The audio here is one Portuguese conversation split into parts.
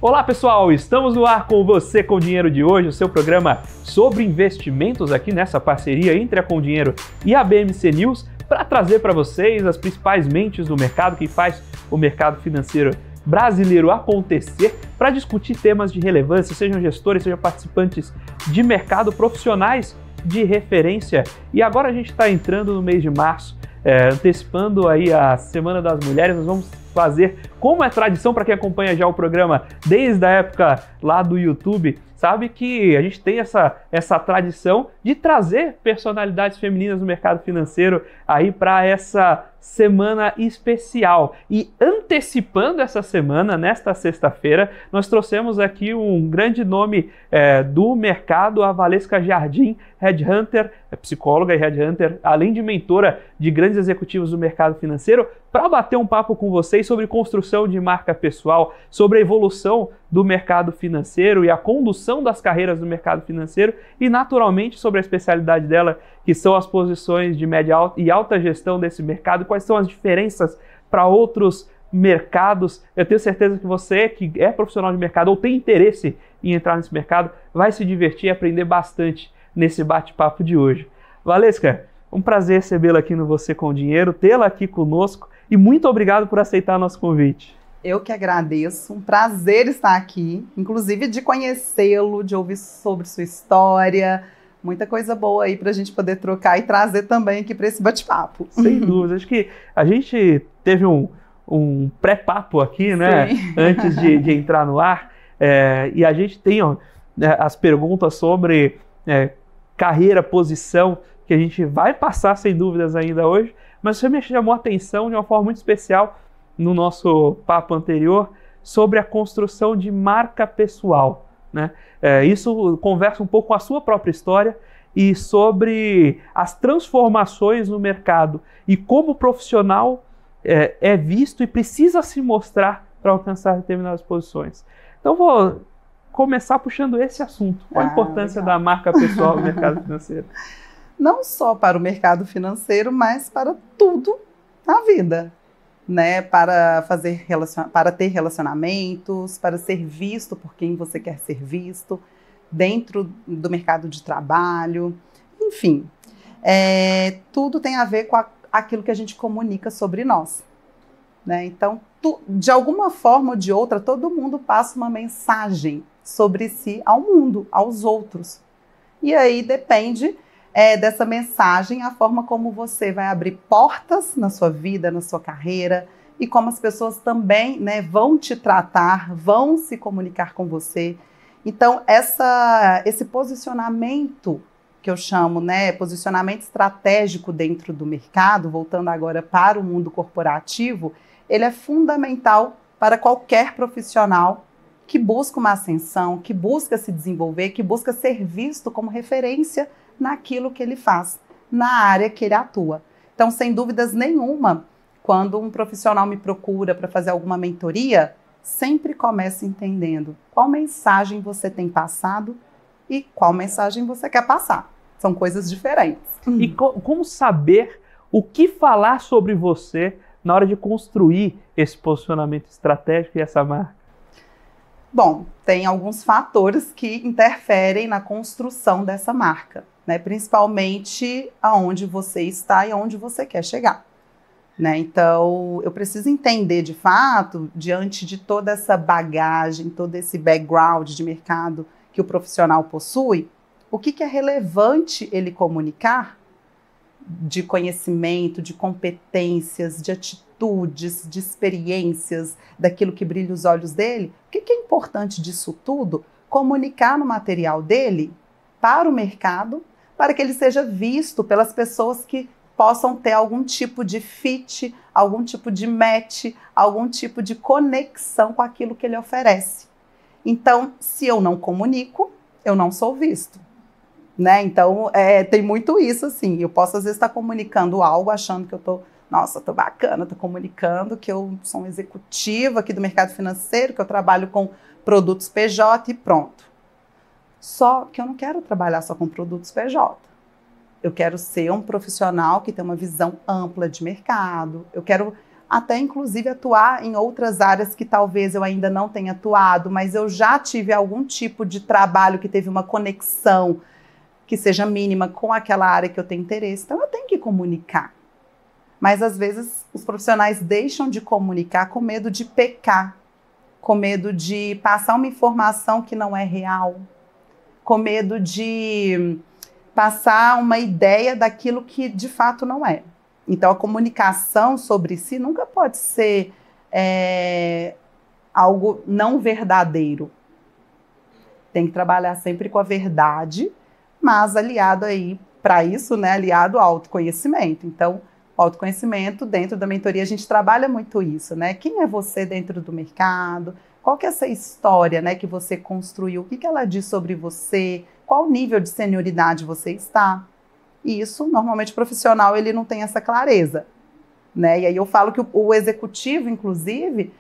Olá pessoal, estamos no ar com você com Dinheiro de hoje, o seu programa sobre investimentos aqui nessa parceria entre a Com Dinheiro e a BMC News, para trazer para vocês as principais mentes do mercado que faz o mercado financeiro brasileiro acontecer, para discutir temas de relevância, sejam gestores, sejam participantes de mercado, profissionais de referência. E agora a gente está entrando no mês de março, antecipando aí a Semana das Mulheres. Nós vamos fazer, como é tradição para quem acompanha já o programa desde a época lá do YouTube, sabe que a gente tem essa tradição de trazer personalidades femininas no mercado financeiro aí para essa semana especial. E antecipando essa semana, nesta sexta-feira, nós trouxemos aqui um grande nome do mercado, a Valesca Jardim, headhunter, psicóloga e headhunter, além de mentora de grandes executivos do mercado financeiro, para bater um papo com vocês sobre construção de marca pessoal, sobre a evolução do mercado financeiro e a condução das carreiras do mercado financeiro e, naturalmente, sobre a especialidade dela, que são as posições de média e alta gestão desse mercado, quais são as diferenças para outros mercados. Eu tenho certeza que você, que é profissional de mercado ou tem interesse em entrar nesse mercado, vai se divertir e aprender bastante nesse bate-papo de hoje. Valesca, um prazer recebê-la aqui no Você com Dinheiro, tê-la aqui conosco e muito obrigado por aceitar nosso convite. Eu que agradeço, um prazer estar aqui, inclusive de conhecê-lo, de ouvir sobre sua história, muita coisa boa aí para a gente poder trocar e trazer também aqui para esse bate-papo. Sem dúvida, acho que a gente teve um pré-papo aqui, né, antes de entrar no ar, e a gente tem as perguntas sobre carreira, posição, que a gente vai passar sem dúvidas ainda hoje, mas você me chamou a atenção de uma forma muito especial no nosso papo anterior sobre a construção de marca pessoal, né? Isso conversa um pouco com a sua própria história e sobre as transformações no mercado e como o profissional é visto e precisa se mostrar para alcançar determinadas posições. Então vou começar puxando esse assunto. Qual a importância da marca pessoal no mercado financeiro? Não só para o mercado financeiro, mas para tudo na vida, né? Para ter relacionamentos, para ser visto por quem você quer ser visto, dentro do mercado de trabalho, enfim. Tudo tem a ver com aquilo que a gente comunica sobre nós, né? Então, de alguma forma ou de outra, todo mundo passa uma mensagem sobre si ao mundo, aos outros. E aí depende dessa mensagem a forma como você vai abrir portas na sua vida, na sua carreira, e como as pessoas também, né, vão te tratar, vão se comunicar com você. Então, esse posicionamento que eu chamo, né, posicionamento estratégico dentro do mercado, voltando agora para o mundo corporativo, ele é fundamental para qualquer profissional que busca uma ascensão, que busca se desenvolver, que busca ser visto como referência naquilo que ele faz, na área que ele atua. Então, sem dúvidas nenhuma, quando um profissional me procura para fazer alguma mentoria, sempre começa entendendo qual mensagem você tem passado e qual mensagem você quer passar. São coisas diferentes. E como saber o que falar sobre você na hora de construir esse posicionamento estratégico e essa marca? Bom, tem alguns fatores que interferem na construção dessa marca, né? Principalmente aonde você está e aonde você quer chegar, né? Então, eu preciso entender de fato, diante de toda essa bagagem, todo esse background de mercado que o profissional possui, o que é relevante ele comunicar de conhecimento, de competências, de atitudes, de experiências, daquilo que brilha os olhos dele. O que é importante disso tudo? Comunicar no material dele para o mercado, para que ele seja visto pelas pessoas que possam ter algum tipo de fit, algum tipo de match, algum tipo de conexão com aquilo que ele oferece. Então, se eu não comunico, eu não sou visto, né? Então, tem muito isso, assim. Eu posso, às vezes, estar comunicando algo, achando que eu tô bacana, tô comunicando que eu sou um executivo aqui do mercado financeiro, que eu trabalho com produtos PJ e pronto. Só que eu não quero trabalhar só com produtos PJ. Eu quero ser um profissional que tem uma visão ampla de mercado. Eu quero até inclusive atuar em outras áreas que talvez eu ainda não tenha atuado, mas eu já tive algum tipo de trabalho que teve uma conexão que seja mínima com aquela área que eu tenho interesse. Então eu tenho que comunicar. Mas às vezes os profissionais deixam de comunicar com medo de pecar, com medo de passar uma informação que não é real, com medo de passar uma ideia daquilo que de fato não é. Então, a comunicação sobre si nunca pode ser algo não verdadeiro. Tem que trabalhar sempre com a verdade, mas aliado aí, para isso, né, aliado ao autoconhecimento. Então, o autoconhecimento, dentro da mentoria, a gente trabalha muito isso, né? Quem é você dentro do mercado? Qual que é essa história, né, que você construiu? O que ela diz sobre você? Qual nível de senioridade você está? E isso, normalmente, o profissional, ele não tem essa clareza, né? E aí eu falo que o executivo, inclusive,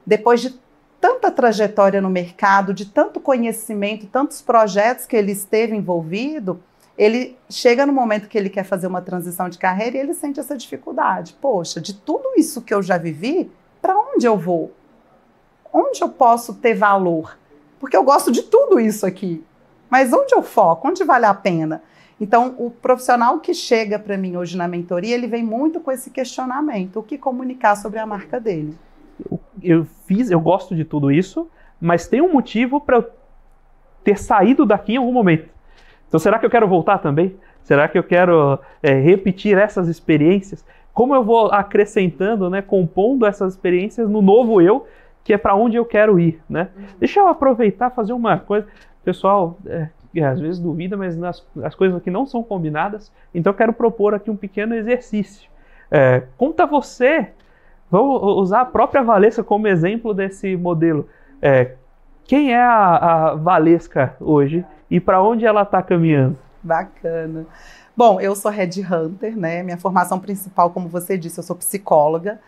depois de tanta trajetória no mercado, de tanto conhecimento, tantos projetos que ele esteve envolvido, ele chega no momento que ele quer fazer uma transição de carreira e ele sente essa dificuldade. Poxa, de tudo isso que eu já vivi, para onde eu vou? Onde eu posso ter valor? Porque eu gosto de tudo isso aqui. Mas onde eu foco? Onde vale a pena? Então, o profissional que chega para mim hoje na mentoria, ele vem muito com esse questionamento, o que comunicar sobre a marca dele. Eu gosto de tudo isso, mas tem um motivo para eu ter saído daqui em algum momento. Então, será que eu quero voltar também? Será que eu quero repetir essas experiências? Como eu vou acrescentando, né, compondo essas experiências no novo eu, que é para onde eu quero ir, né? Deixa eu aproveitar, fazer uma coisa. Pessoal, às vezes duvida, mas as coisas aqui não são combinadas, então eu quero propor aqui um pequeno exercício. Conta você, vou usar a própria Valesca como exemplo desse modelo. Quem é a Valesca hoje e para onde ela está caminhando? Bacana. Bom, eu sou headhunter, né? Minha formação principal, como você disse, eu sou psicóloga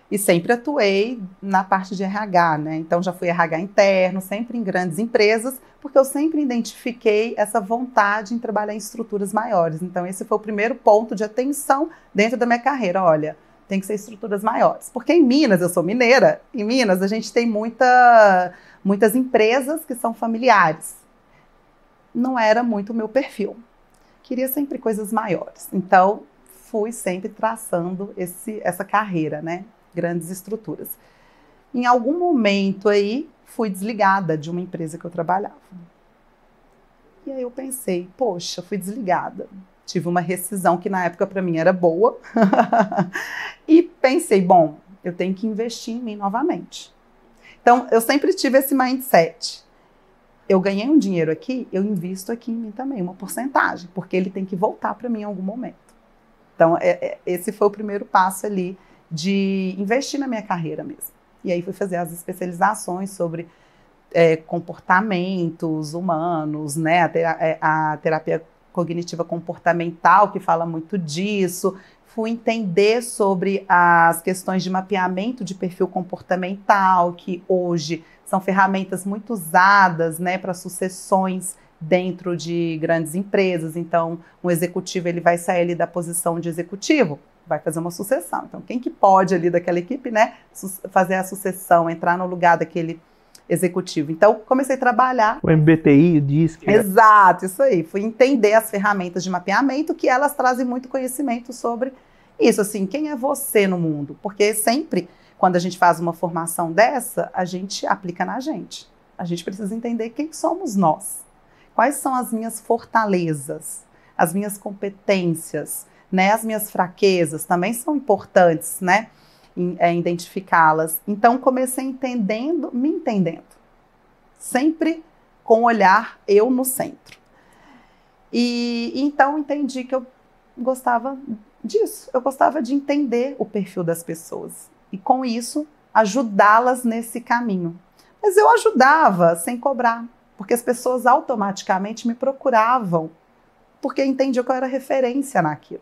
e sempre atuei na parte de RH, né? Então já fui RH interno, sempre em grandes empresas, porque eu sempre identifiquei essa vontade em trabalhar em estruturas maiores. Então esse foi o primeiro ponto de atenção dentro da minha carreira. Olha, tem que ser estruturas maiores. Porque em Minas, eu sou mineira, em Minas a gente tem muitas empresas que são familiares. Não era muito o meu perfil. Queria sempre coisas maiores. Então, fui sempre traçando essa carreira, né? Grandes estruturas. Em algum momento aí, fui desligada de uma empresa que eu trabalhava. E aí eu pensei, poxa, fui desligada. Tive uma rescisão que na época para mim era boa. E pensei, bom, eu tenho que investir em mim novamente. Então, eu sempre tive esse mindset. Eu ganhei um dinheiro aqui, eu invisto aqui em mim também, uma porcentagem, porque ele tem que voltar para mim em algum momento. Então, esse foi o primeiro passo ali de investir na minha carreira mesmo. E aí fui fazer as especializações sobre comportamentos humanos, né? A terapia cognitiva comportamental, que fala muito disso. Fui entender sobre as questões de mapeamento de perfil comportamental, que hoje são ferramentas muito usadas, né, para sucessões dentro de grandes empresas. Então, um executivo ele vai sair ali da posição de executivo, vai fazer uma sucessão. Então, quem que pode ali daquela equipe, né, fazer a sucessão, entrar no lugar daquele executivo? Então, comecei a trabalhar. O MBTI diz que... Exato, isso aí. Fui entender as ferramentas de mapeamento, que elas trazem muito conhecimento sobre isso, assim, quem é você no mundo? Porque sempre, quando a gente faz uma formação dessa, a gente aplica na gente. A gente precisa entender quem somos nós. Quais são as minhas fortalezas, as minhas competências, né? As minhas fraquezas também são importantes, né? Identificá-las. Então, comecei me entendendo. Sempre com o olhar eu no centro. E então entendi que eu gostava disso. Eu gostava de entender o perfil das pessoas. E com isso, ajudá-las nesse caminho. Mas eu ajudava sem cobrar. Porque as pessoas automaticamente me procuravam. Porque entendiam que eu era referência naquilo.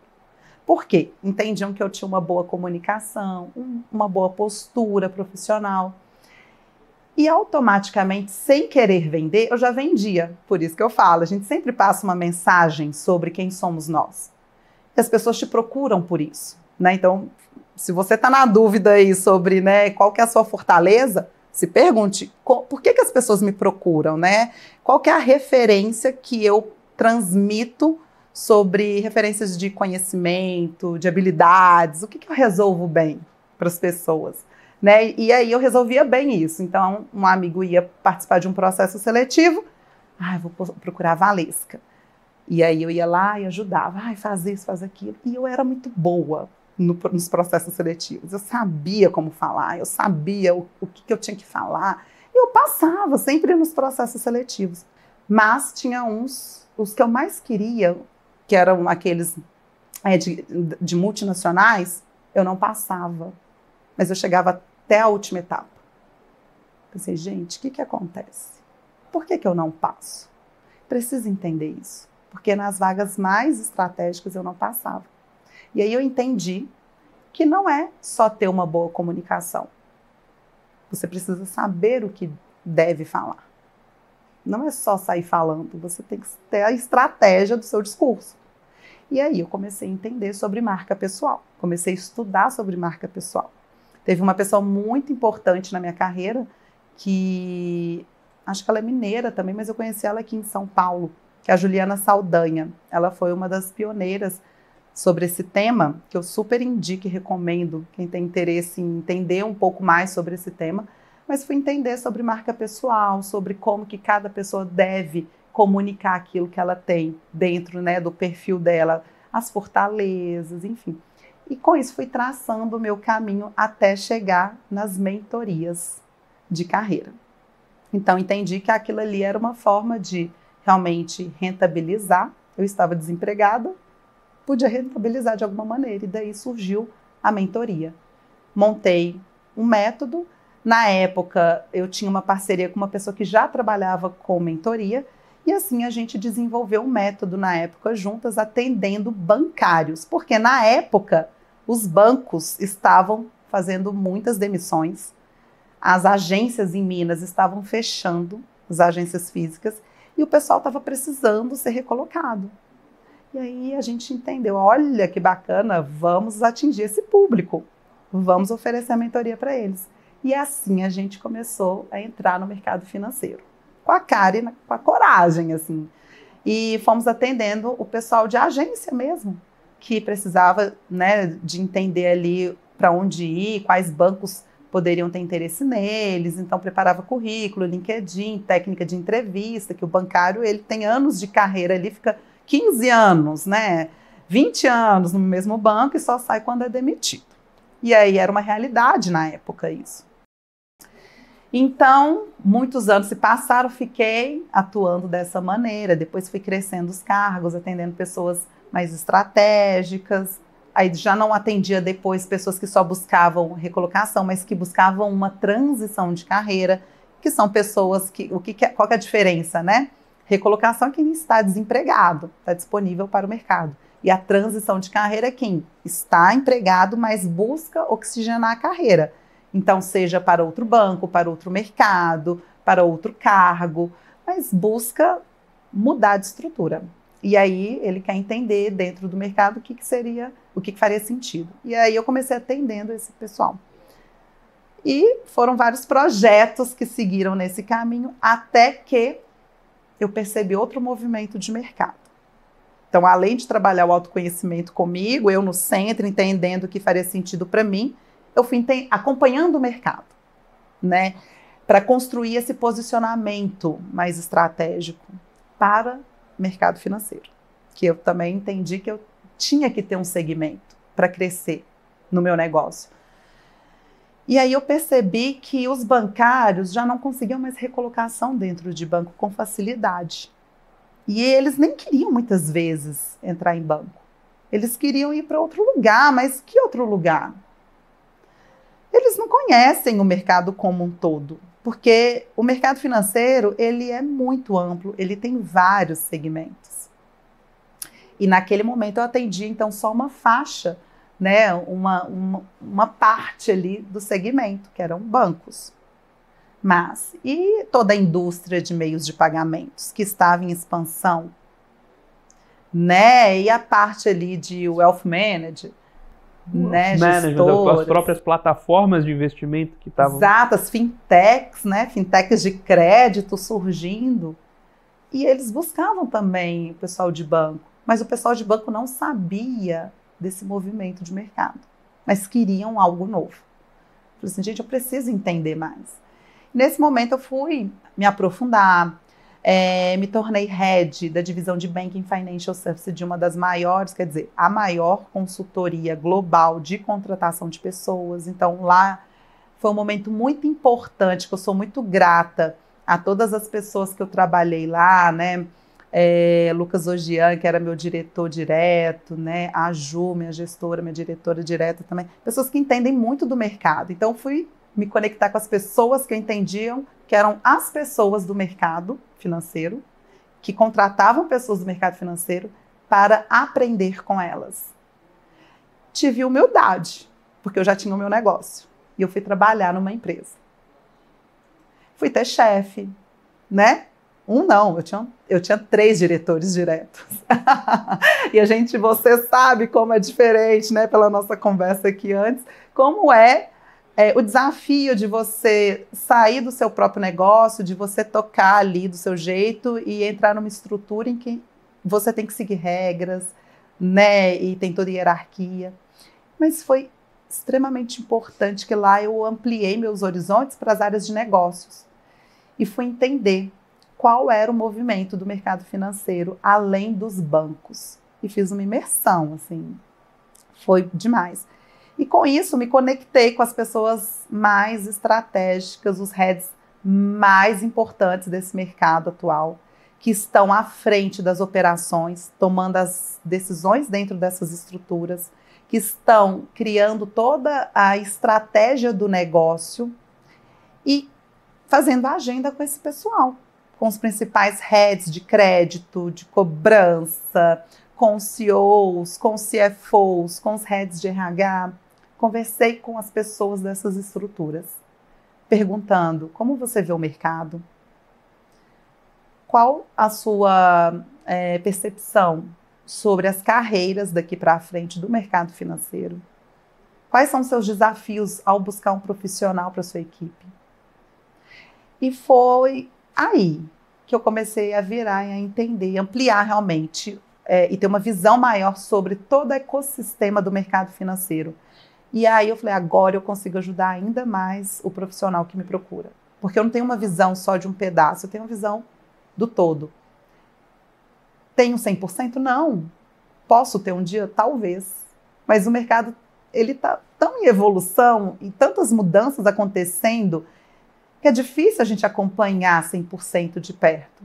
Por quê? Entendiam que eu tinha uma boa comunicação, uma boa postura profissional. E automaticamente, sem querer vender, eu já vendia. Por isso que eu falo, a gente sempre passa uma mensagem sobre quem somos nós. E as pessoas te procuram por isso, né? Então, se você está na dúvida aí sobre, né, qual que é a sua fortaleza, se pergunte, por que as pessoas me procuram, né? Qual que é a referência que eu transmito sobre referências de conhecimento, de habilidades, o que eu resolvo bem para as pessoas, né? E aí eu resolvia bem isso. Então, um amigo ia participar de um processo seletivo, vou procurar a Valesca. E aí eu ia lá e ajudava, faz isso, faz aquilo. E eu era muito boa nos processos seletivos. Eu sabia como falar, eu sabia o que eu tinha que falar. Eu passava sempre nos processos seletivos. Mas tinha os que eu mais queria, que eram aqueles de multinacionais, eu não passava. Mas eu chegava até a última etapa. Pensei, gente, o que acontece? Por que eu não passo? Preciso entender isso. Porque nas vagas mais estratégicas eu não passava. E aí eu entendi que não é só ter uma boa comunicação. Você precisa saber o que deve falar. Não é só sair falando, você tem que ter a estratégia do seu discurso. E aí eu comecei a entender sobre marca pessoal. Comecei a estudar sobre marca pessoal. Teve uma pessoa muito importante na minha carreira, que acho que ela é mineira também, mas eu conheci ela aqui em São Paulo, que é a Juliana Saldanha. Ela foi uma das pioneiras sobre esse tema, que eu super indico e recomendo quem tem interesse em entender um pouco mais sobre esse tema, mas fui entender sobre marca pessoal, sobre como que cada pessoa deve comunicar aquilo que ela tem dentro, né, do perfil dela, as fortalezas, enfim. E com isso fui traçando o meu caminho até chegar nas mentorias de carreira. Então entendi que aquilo ali era uma forma de realmente rentabilizar. Eu estava desempregada, podia rentabilizar de alguma maneira, e daí surgiu a mentoria. Montei um método. Na época, eu tinha uma parceria com uma pessoa que já trabalhava com mentoria, e assim a gente desenvolveu um método na época juntas, atendendo bancários, porque na época os bancos estavam fazendo muitas demissões, as agências em Minas estavam fechando, as agências físicas, e o pessoal estava precisando ser recolocado. E aí a gente entendeu, olha que bacana, vamos atingir esse público, vamos oferecer a mentoria para eles. E assim a gente começou a entrar no mercado financeiro, com a cara e com a coragem, assim. E fomos atendendo o pessoal de agência mesmo, que precisava, né, de entender ali para onde ir, quais bancos poderiam ter interesse neles, então preparava currículo, LinkedIn, técnica de entrevista, que o bancário ele tem anos de carreira ali, fica 15 anos, né, 20 anos no mesmo banco e só sai quando é demitido. E aí era uma realidade na época isso. Então, muitos anos se passaram, fiquei atuando dessa maneira, depois fui crescendo os cargos, atendendo pessoas mais estratégicas, aí já não atendia depois pessoas que só buscavam recolocação, mas que buscavam uma transição de carreira, que são pessoas que, qual que é a diferença, né? Recolocação é quem está desempregado, está disponível para o mercado. E a transição de carreira é quem está empregado, mas busca oxigenar a carreira. Então, seja para outro banco, para outro mercado, para outro cargo, mas busca mudar de estrutura. E aí ele quer entender dentro do mercado o que seria, o que faria sentido. E aí eu comecei atendendo esse pessoal. E foram vários projetos que seguiram nesse caminho, até que eu percebi outro movimento de mercado. Então, além de trabalhar o autoconhecimento comigo, eu no centro, entendendo o que faria sentido para mim, eu fui acompanhando o mercado, né, para construir esse posicionamento mais estratégico para o mercado financeiro, que eu também entendi que eu tinha que ter um segmento para crescer no meu negócio. E aí eu percebi que os bancários já não conseguiam mais recolocação dentro de banco com facilidade. E eles nem queriam muitas vezes entrar em banco. Eles queriam ir para outro lugar, mas que outro lugar? Eles não conhecem o mercado como um todo, porque o mercado financeiro ele é muito amplo, ele tem vários segmentos. E naquele momento eu atendi então só uma faixa, né, uma parte ali do segmento, que eram bancos. Mas e toda a indústria de meios de pagamentos que estava em expansão, né? E a parte ali de wealth manager, né, gestoras, as próprias plataformas de investimento que estavam... Exato, as fintechs, né, fintechs de crédito surgindo. E eles buscavam também o pessoal de banco, mas o pessoal de banco não sabia desse movimento de mercado, mas queriam algo novo. Falei assim, gente, eu preciso entender mais. Nesse momento eu fui me aprofundar, me tornei head da divisão de Banking Financial Services de uma das maiores, quer dizer, a maior consultoria global de contratação de pessoas. Então lá foi um momento muito importante, que eu sou muito grata a todas as pessoas que eu trabalhei lá, né? Lucas Ogian, que era meu diretor direto, né? A Ju, minha gestora, minha diretora direta também. Pessoas que entendem muito do mercado. Então fui me conectar com as pessoas que entendiam, que eram as pessoas do mercado financeiro, que contratavam pessoas do mercado financeiro para aprender com elas. Tive humildade, porque eu já tinha o meu negócio. E eu fui trabalhar numa empresa. Fui ter chefe, né? Não, eu tinha 3 diretores diretos. E você sabe como é diferente, né? Pela nossa conversa aqui antes, como o desafio de você sair do seu próprio negócio, de você tocar ali do seu jeito e entrar numa estrutura em que você tem que seguir regras, né? E tem toda a hierarquia. Mas foi extremamente importante que lá eu ampliei meus horizontes para as áreas de negócios e fui entender qual era o movimento do mercado financeiro além dos bancos. E fiz uma imersão, assim, foi demais. E com isso me conectei com as pessoas mais estratégicas, os heads mais importantes desse mercado atual, que estão à frente das operações, tomando as decisões dentro dessas estruturas, que estão criando toda a estratégia do negócio e fazendo a agenda com esse pessoal, com os principais heads de crédito, de cobrança, com os CEOs, com os CFOs, com os heads de RH. Conversei com as pessoas dessas estruturas, perguntando como você vê o mercado, qual a sua percepção sobre as carreiras daqui para frente do mercado financeiro, quais são os seus desafios ao buscar um profissional para sua equipe. E foi aí que eu comecei a virar e a entender, ampliar realmente e ter uma visão maior sobre todo o ecossistema do mercado financeiro. E aí eu falei, agora eu consigo ajudar ainda mais o profissional que me procura. Porque eu não tenho uma visão só de um pedaço, eu tenho uma visão do todo. Tenho 100%? Não. Posso ter um dia? Talvez. Mas o mercado está tão em evolução e tantas mudanças acontecendo que é difícil a gente acompanhar 100% de perto.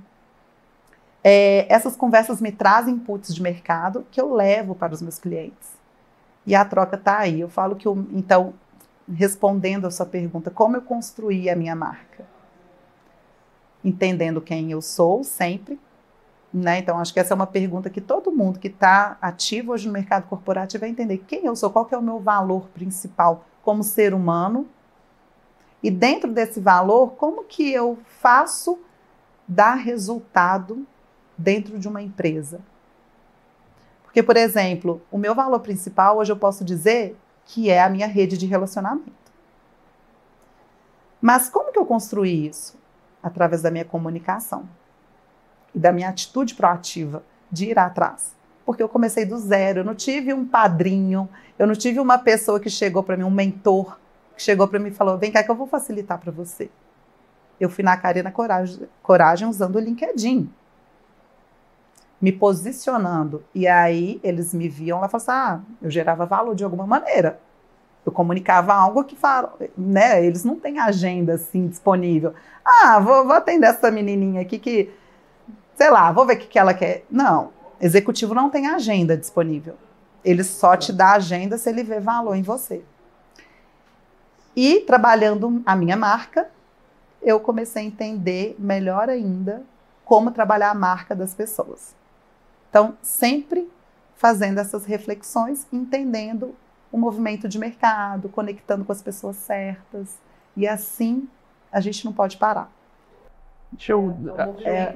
Essas conversas me trazem inputs de mercado que eu levo para os meus clientes. E a troca está aí. Eu falo que, então, respondendo a sua pergunta, como eu construí a minha marca? Entendendo quem eu sou sempre, né? Então, acho que essa é uma pergunta que todo mundo que está ativo hoje no mercado corporativo vai entender quem eu sou, qual que é o meu valor principal como ser humano. E dentro desse valor, como que eu faço dar resultado dentro de uma empresa? Porque, por exemplo, o meu valor principal, hoje eu posso dizer que é a minha rede de relacionamento. Mas como que eu construí isso? Através da minha comunicação e da minha atitude proativa de ir atrás. Porque eu comecei do zero, eu não tive um padrinho, eu não tive uma pessoa que chegou para mim, um mentor, que chegou para mim e falou, vem cá que eu vou facilitar para você. Eu fui na cara e na coragem usando o LinkedIn. Me posicionando. E aí eles me viam lá e falavam assim, eu gerava valor de alguma maneira. Eu comunicava algo que né, eles não têm agenda assim disponível. Vou atender essa menininha aqui que, sei lá, vou ver o que ela quer. Não, executivo não tem agenda disponível. Ele só te dá agenda se ele vê valor em você. E trabalhando a minha marca, eu comecei a entender melhor ainda como trabalhar a marca das pessoas. Então, sempre fazendo essas reflexões, entendendo o movimento de mercado, conectando com as pessoas certas. E assim, a gente não pode parar.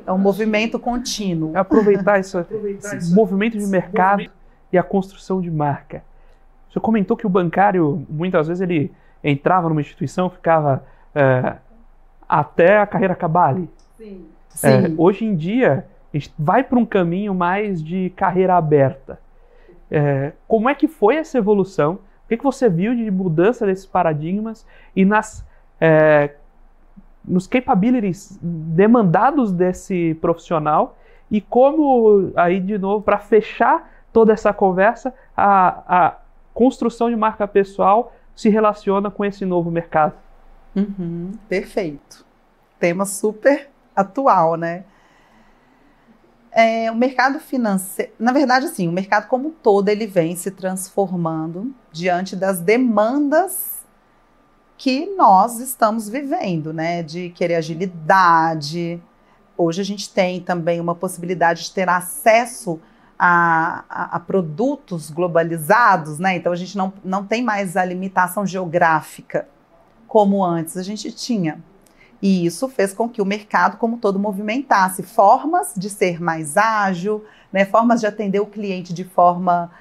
É um movimento contínuo. Aproveitar esse movimento de mercado e a construção de marca. Você comentou que o bancário, muitas vezes, ele entrava numa instituição, ficava até a carreira acabar ali. Sim. Sim. Hoje em dia, a gente vai para um caminho mais de carreira aberta. Como é que foi essa evolução? O que você viu de mudança desses paradigmas e nos capabilities demandados desse profissional, e como, aí de novo, para fechar toda essa conversa, a construção de marca pessoal se relaciona com esse novo mercado? Perfeito. Tema super atual, né? O mercado financeiro, na verdade, assim, o mercado como um todo, ele vem se transformando diante das demandas que nós estamos vivendo, né? De querer agilidade. Hoje a gente tem também uma possibilidade de ter acesso a produtos globalizados, né? Então a gente não tem mais a limitação geográfica como antes a gente tinha. E isso fez com que o mercado como todo movimentasse formas de ser mais ágil, né? Formas de atender o cliente de forma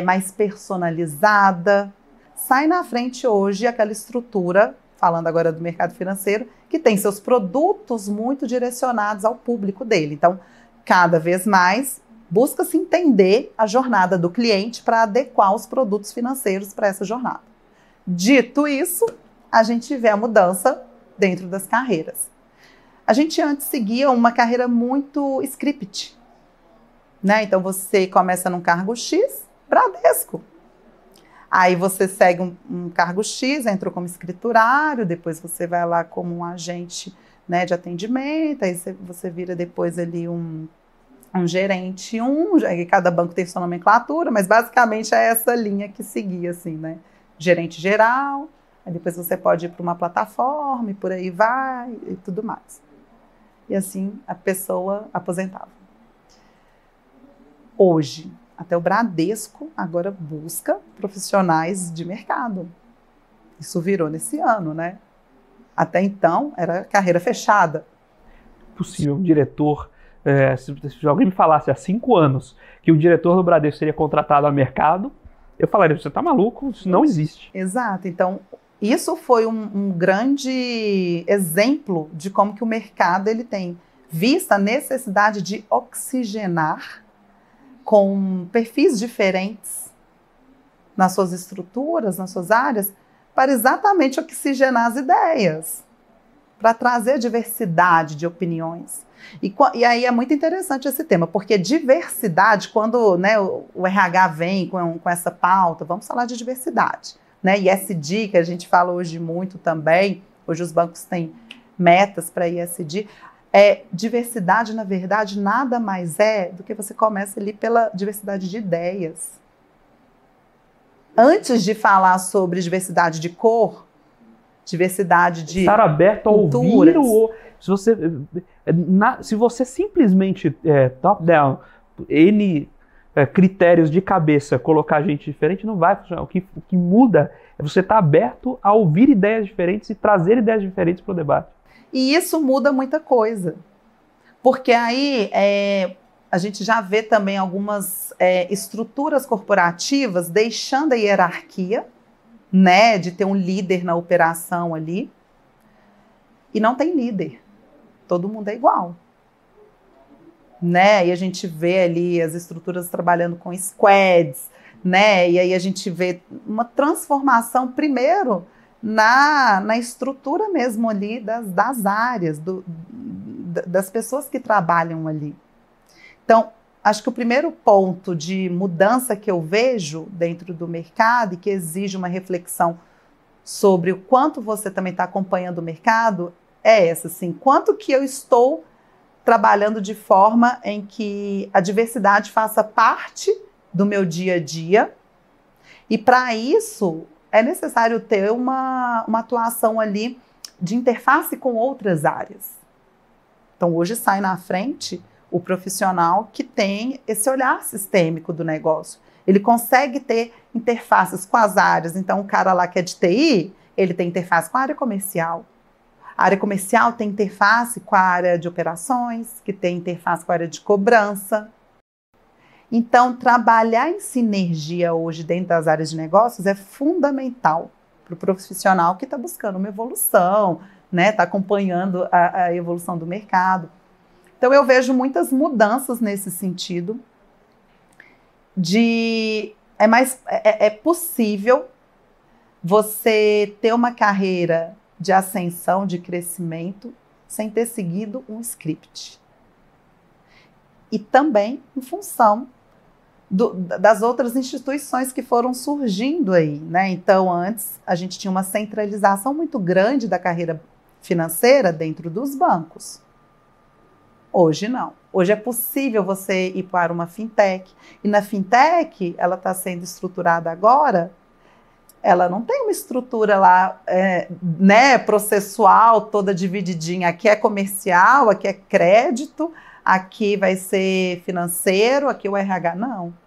mais personalizada. Sai na frente hoje aquela estrutura, falando agora do mercado financeiro, que tem seus produtos muito direcionados ao público dele. Então, cada vez mais, busca-se entender a jornada do cliente para adequar os produtos financeiros para essa jornada. Dito isso, a gente vê a mudança dentro das carreiras. A gente antes seguia uma carreira muito script, né? Então, você começa num cargo X, Bradesco. Aí você segue um cargo X, entrou como escriturário, depois você vai lá como um agente, né, de atendimento, aí você vira depois ali um gerente, cada banco tem sua nomenclatura, mas basicamente é essa linha que seguia, assim, né? Gerente geral, aí depois você pode ir para uma plataforma e por aí vai e tudo mais. E assim a pessoa aposentava. Hoje, até o Bradesco agora busca profissionais de mercado. Isso virou nesse ano, né? Até então, era carreira fechada. Possível um diretor, se alguém me falasse há 5 anos que o diretor do Bradesco seria contratado a mercado, eu falaria, você está maluco, isso não existe. Exato. Então, isso foi um grande exemplo de como que o mercado ele tem visto a necessidade de oxigenar com perfis diferentes nas suas estruturas, nas suas áreas, para exatamente oxigenar as ideias, para trazer diversidade de opiniões. E aí é muito interessante esse tema, porque diversidade, quando, né, o RH vem com essa pauta, vamos falar de diversidade, né? ESG, que a gente fala hoje muito também, hoje os bancos têm metas para ESG. Diversidade, na verdade, nada mais é do que você começa ali pela diversidade de ideias. Antes de falar sobre diversidade de cor, diversidade de estar aberto a ouvir se você simplesmente top-down, N critérios de cabeça, colocar gente diferente, não vai funcionar. O que muda é você estar aberto a ouvir ideias diferentes e trazer ideias diferentes para o debate. E isso muda muita coisa, porque aí a gente já vê também algumas estruturas corporativas deixando a hierarquia, né, de ter um líder na operação ali, e não tem líder, todo mundo é igual, né, e a gente vê ali as estruturas trabalhando com squads, né, e aí a gente vê uma transformação primeiro na estrutura mesmo ali das áreas, das pessoas que trabalham ali. Então, acho que o primeiro ponto de mudança que eu vejo dentro do mercado e que exige uma reflexão sobre o quanto você também está acompanhando o mercado é essa, assim, quanto que eu estou trabalhando de forma em que a diversidade faça parte do meu dia a dia, e para isso é necessário ter uma atuação ali de interface com outras áreas. Então, hoje sai na frente o profissional que tem esse olhar sistêmico do negócio. Ele consegue ter interfaces com as áreas. Então, o cara lá que é de TI, ele tem interface com a área comercial. A área comercial tem interface com a área de operações, que tem interface com a área de cobrança. Então, trabalhar em sinergia hoje dentro das áreas de negócios é fundamental para o profissional que está buscando uma evolução, né? Está acompanhando a evolução do mercado. Então, eu vejo muitas mudanças nesse sentido. É possível você ter uma carreira de ascensão, de crescimento, sem ter seguido um script. E também em função das outras instituições que foram surgindo aí, né? Então, antes, a gente tinha uma centralização muito grande da carreira financeira dentro dos bancos. Hoje, não. Hoje é possível você ir para uma fintech. E na fintech, ela está sendo estruturada agora, ela não tem uma estrutura lá, né, processual, toda divididinha. Aqui é comercial, aqui é crédito, aqui vai ser financeiro, aqui o RH. Não.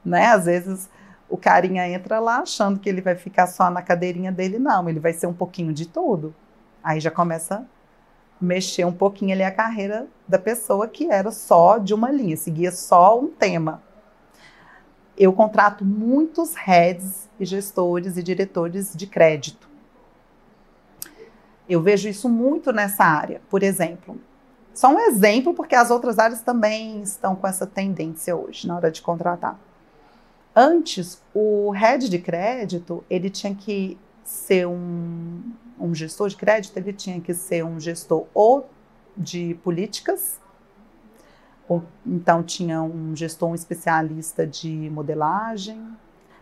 Né? Às vezes o carinha entra lá achando que ele vai ficar só na cadeirinha dele. Não, ele vai ser um pouquinho de tudo. Aí já começa a mexer um pouquinho ali a carreira da pessoa que era só de uma linha, seguia só um tema. Eu contrato muitos heads e gestores e diretores de crédito. Eu vejo isso muito nessa área, por exemplo. Só um exemplo, porque as outras áreas também estão com essa tendência hoje, na hora de contratar. Antes, o head de crédito, ele tinha que ser um gestor de crédito, ele tinha que ser um gestor ou de políticas, ou então tinha um gestor, um especialista de modelagem,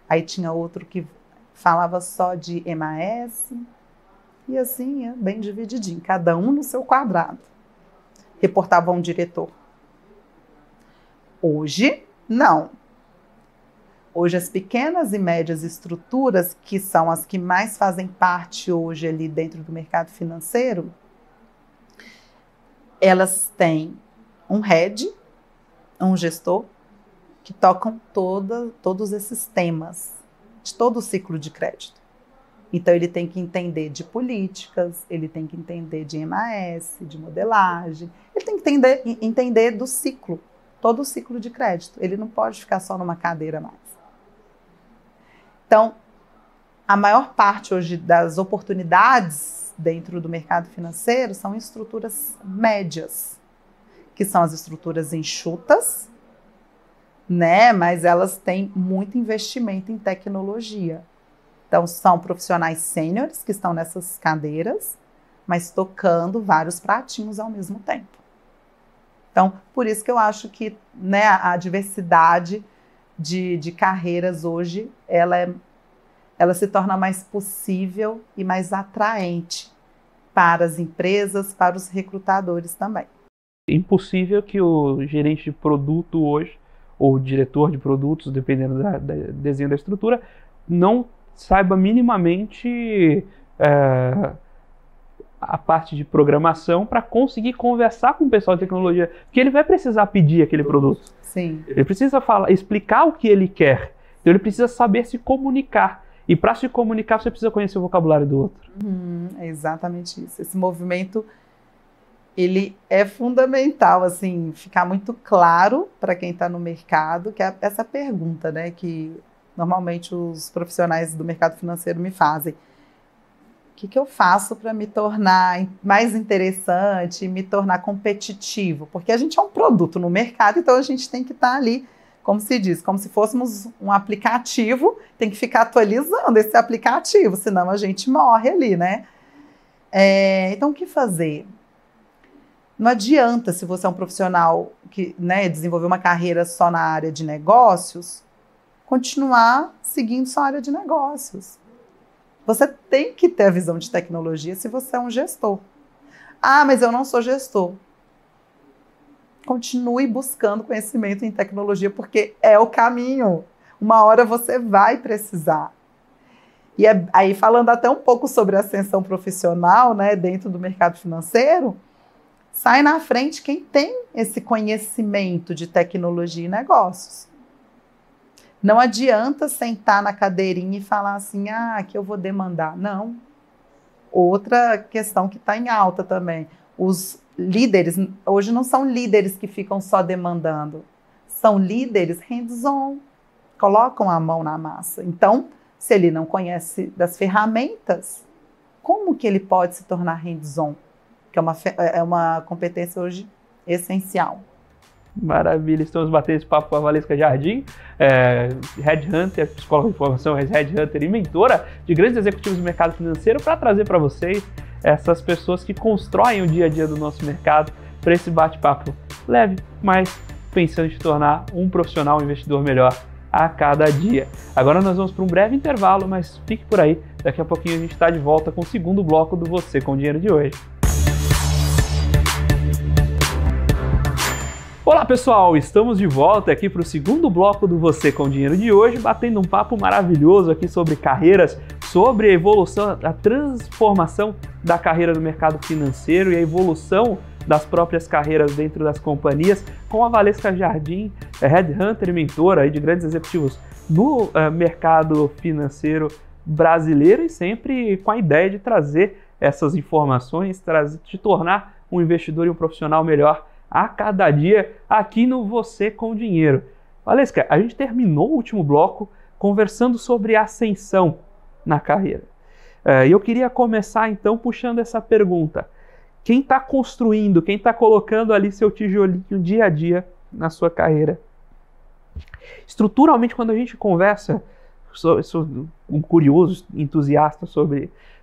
aí tinha outro que falava só de MAS, e assim, bem divididinho, cada um no seu quadrado. Reportava a um diretor. Hoje, não. Hoje, as pequenas e médias estruturas, que são as que mais fazem parte hoje ali dentro do mercado financeiro, elas têm um head, um gestor, que tocam todos esses temas, de todo o ciclo de crédito. Então, ele tem que entender de políticas, ele tem que entender de MAS, de modelagem, ele tem que entender do ciclo, todo o ciclo de crédito. Ele não pode ficar só numa cadeira mais. Então, a maior parte hoje das oportunidades dentro do mercado financeiro são estruturas médias, que são as estruturas enxutas, né? Mas elas têm muito investimento em tecnologia. Então, são profissionais sêniores que estão nessas cadeiras, mas tocando vários pratinhos ao mesmo tempo. Então, por isso que eu acho que, né, a diversidade de carreiras hoje, ela se torna mais possível e mais atraente para as empresas, para os recrutadores também. É impossível que o gerente de produto hoje, ou o diretor de produtos, dependendo do desenho da estrutura, não saiba minimamente a parte de programação para conseguir conversar com o pessoal de tecnologia, porque ele vai precisar pedir aquele produto. Sim. Ele precisa explicar o que ele quer. Então ele precisa saber se comunicar. E para se comunicar, você precisa conhecer o vocabulário do outro. É exatamente isso. Esse movimento, ele é fundamental, assim, ficar muito claro para quem está no mercado, que é essa pergunta, né, que normalmente os profissionais do mercado financeiro me fazem. O que eu faço para me tornar mais interessante, me tornar competitivo? Porque a gente é um produto no mercado, então a gente tem que estar ali, como se diz, como se fôssemos um aplicativo, tem que ficar atualizando esse aplicativo, senão a gente morre ali, né? Então, o que fazer? Não adianta, se você é um profissional que, né, desenvolveu uma carreira só na área de negócios, continuar seguindo sua área de negócios. Você tem que ter a visão de tecnologia se você é um gestor. Ah, mas eu não sou gestor. Continue buscando conhecimento em tecnologia, porque é o caminho. Uma hora você vai precisar. E aí, falando até um pouco sobre a ascensão profissional, né, dentro do mercado financeiro, sai na frente quem tem esse conhecimento de tecnologia e negócios. Não adianta sentar na cadeirinha e falar assim, que eu vou demandar. Não. Outra questão que está em alta também. Os líderes, hoje não são líderes que ficam só demandando. são líderes hands-on, colocam a mão na massa. Então, se ele não conhece das ferramentas, como que ele pode se tornar hands-on? Que é uma competência hoje essencial. Maravilha, estamos batendo esse papo com a Valesca Jardim, headhunter, psicóloga de formação, headhunter e mentora de grandes executivos do mercado financeiro, para trazer para vocês essas pessoas que constroem o dia a dia do nosso mercado, para esse bate-papo leve, mas pensando em se tornar um profissional, um investidor melhor a cada dia. Agora nós vamos para um breve intervalo, mas fique por aí, daqui a pouquinho a gente está de volta com o segundo bloco do Você com Dinheiro de hoje. Olá pessoal, estamos de volta aqui para o segundo bloco do Você com Dinheiro de hoje, batendo um papo maravilhoso aqui sobre carreiras, sobre a evolução, a transformação da carreira no mercado financeiro e a evolução das próprias carreiras dentro das companhias, com a Valesca Jardim, headhunter e mentora de grandes executivos no mercado financeiro brasileiro, e sempre com a ideia de trazer essas informações, de tornar um investidor e um profissional melhor a cada dia aqui no Você com Dinheiro. Valesca, a gente terminou o último bloco conversando sobre ascensão na carreira. E eu queria começar então puxando essa pergunta. Quem está construindo, quem está colocando ali seu tijolinho dia a dia na sua carreira? Estruturalmente, quando a gente conversa, sou um curioso, entusiasta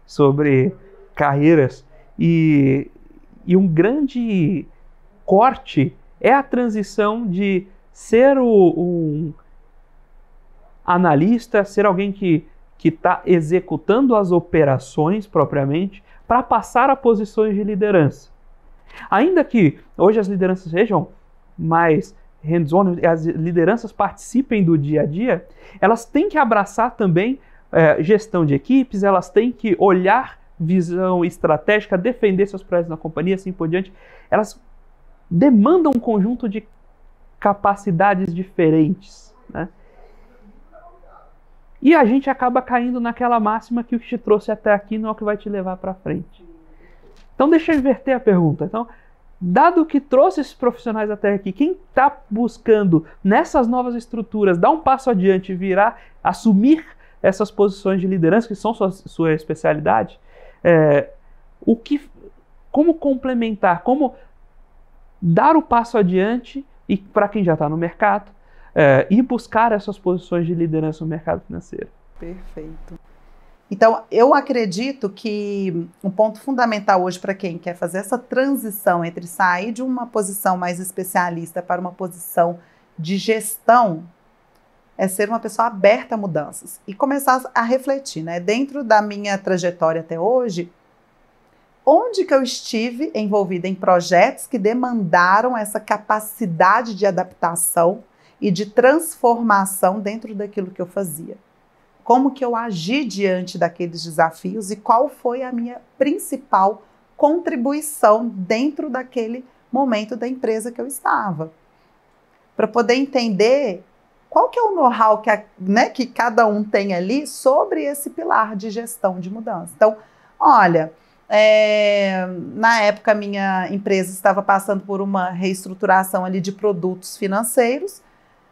sobre carreiras, e um grande corte é a transição de ser um analista, ser alguém que está executando as operações propriamente, para passar a posições de liderança. Ainda que hoje as lideranças sejam mais hands-on, as lideranças participem do dia a dia, elas têm que abraçar também gestão de equipes, elas têm que olhar visão estratégica, defender seus projetos na companhia, assim por diante. Elas demandam um conjunto de capacidades diferentes, né? E a gente acaba caindo naquela máxima que o que te trouxe até aqui não é o que vai te levar para frente. Então deixa eu inverter a pergunta. Então, dado que trouxe esses profissionais até aqui, quem está buscando nessas novas estruturas dar um passo adiante e assumir essas posições de liderança, que são sua especialidade, como complementar, como dar o passo adiante, e para quem já está no mercado, e buscar essas posições de liderança no mercado financeiro. Perfeito. Então, eu acredito que um ponto fundamental hoje para quem quer fazer essa transição entre sair de uma posição mais especialista para uma posição de gestão é ser uma pessoa aberta a mudanças e começar a refletir, né? Dentro da minha trajetória até hoje, onde que eu estive envolvida em projetos que demandaram essa capacidade de adaptação e de transformação dentro daquilo que eu fazia. Como que eu agi diante daqueles desafios e qual foi a minha principal contribuição dentro daquele momento da empresa que eu estava. Para poder entender qual que é o know-how que cada um tem ali sobre esse pilar de gestão de mudança. Então, olha, na época a minha empresa estava passando por uma reestruturação ali de produtos financeiros,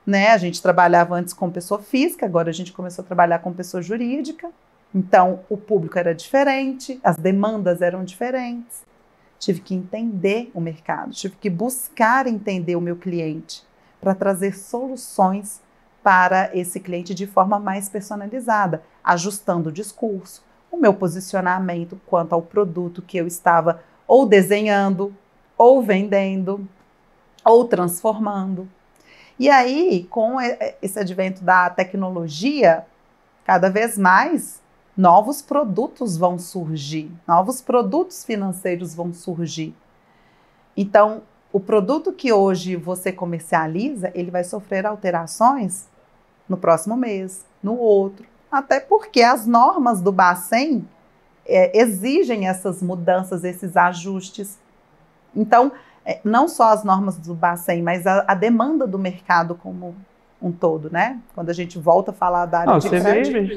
né? A gente trabalhava antes com pessoa física, agora a gente começou a trabalhar com pessoa jurídica. Então, o público era diferente, as demandas eram diferentes. Tive que entender o mercado, tive que buscar entender o meu cliente para trazer soluções para esse cliente de forma mais personalizada, ajustando o discurso, o meu posicionamento quanto ao produto que eu estava ou desenhando, ou vendendo, ou transformando. E aí, com esse advento da tecnologia, cada vez mais novos produtos vão surgir, novos produtos financeiros vão surgir. Então, o produto que hoje você comercializa, ele vai sofrer alterações no próximo mês, no outro, até porque as normas do Bacen exigem essas mudanças, esses ajustes. Então, não só as normas do Bacen, mas a demanda do mercado como um todo, né? Quando a gente volta a falar da área de crédito. A gente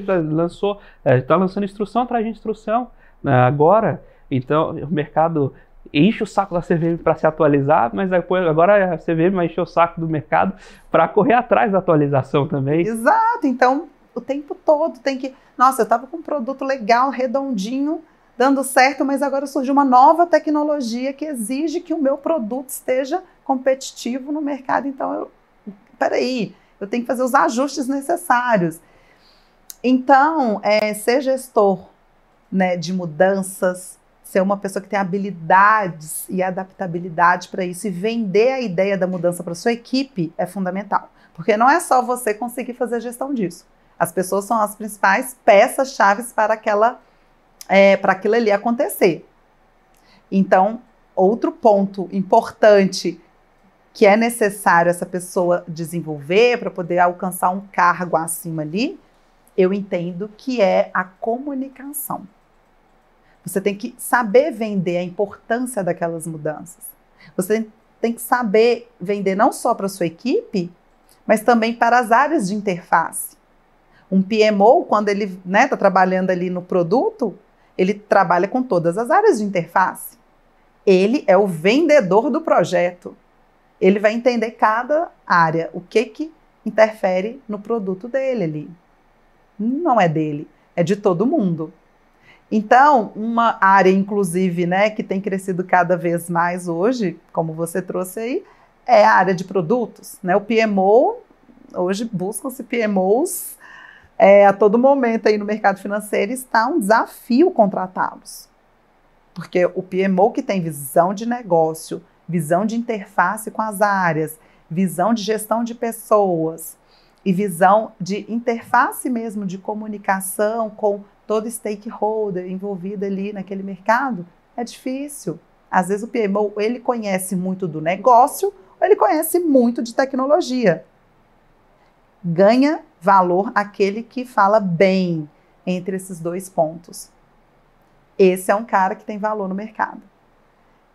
está lançando instrução atrás de instrução agora. Então, o mercado enche o saco da CVM para se atualizar, mas depois, agora a CVM vai encher o saco do mercado para correr atrás da atualização também. Exato, então o tempo todo tem que... Nossa, eu estava com um produto legal, redondinho, dando certo, mas agora surgiu uma nova tecnologia que exige que o meu produto esteja competitivo no mercado, então peraí, eu tenho que fazer os ajustes necessários. Então, ser gestor, né, de mudanças, ser uma pessoa que tem habilidades e adaptabilidade para isso e vender a ideia da mudança para sua equipe é fundamental. Porque não é só você conseguir fazer a gestão disso. As pessoas são as principais peças-chave para aquilo ali acontecer. Então, outro ponto importante que é necessário essa pessoa desenvolver para poder alcançar um cargo acima ali, eu entendo que é a comunicação. Você tem que saber vender a importância daquelas mudanças. Você tem que saber vender não só para a sua equipe, mas também para as áreas de interface. Um PMO, quando ele está trabalhando ali no produto, ele trabalha com todas as áreas de interface. Ele é o vendedor do projeto. Ele vai entender cada área, o que interfere no produto dele ali. Não é dele, é de todo mundo. Então, uma área, inclusive, né, que tem crescido cada vez mais hoje, como você trouxe aí, é a área de produtos. Né? O PMO, hoje buscam-se PMOs a todo momento aí no mercado financeiro, está um desafio contratá-los. Porque o PMO que tem visão de negócio, visão de interface com as áreas, visão de gestão de pessoas e visão de interface mesmo, de comunicação com todo stakeholder envolvido ali naquele mercado, é difícil. Às vezes o PMO, ele conhece muito do negócio, ou ele conhece muito de tecnologia. Ganha valor aquele que fala bem entre esses dois pontos. Esse é um cara que tem valor no mercado.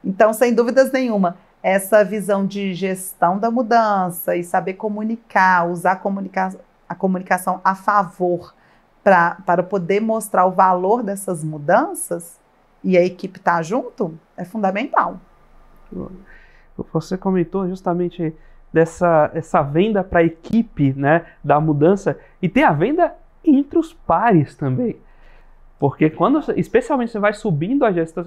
Então, sem dúvidas nenhuma, essa visão de gestão da mudança e saber comunicar, usar a comunicação a favor para poder mostrar o valor dessas mudanças e a equipe estar junto, é fundamental. Você comentou justamente essa venda para a equipe, né, da mudança, e tem a venda entre os pares também. Porque especialmente você vai subindo a gestão,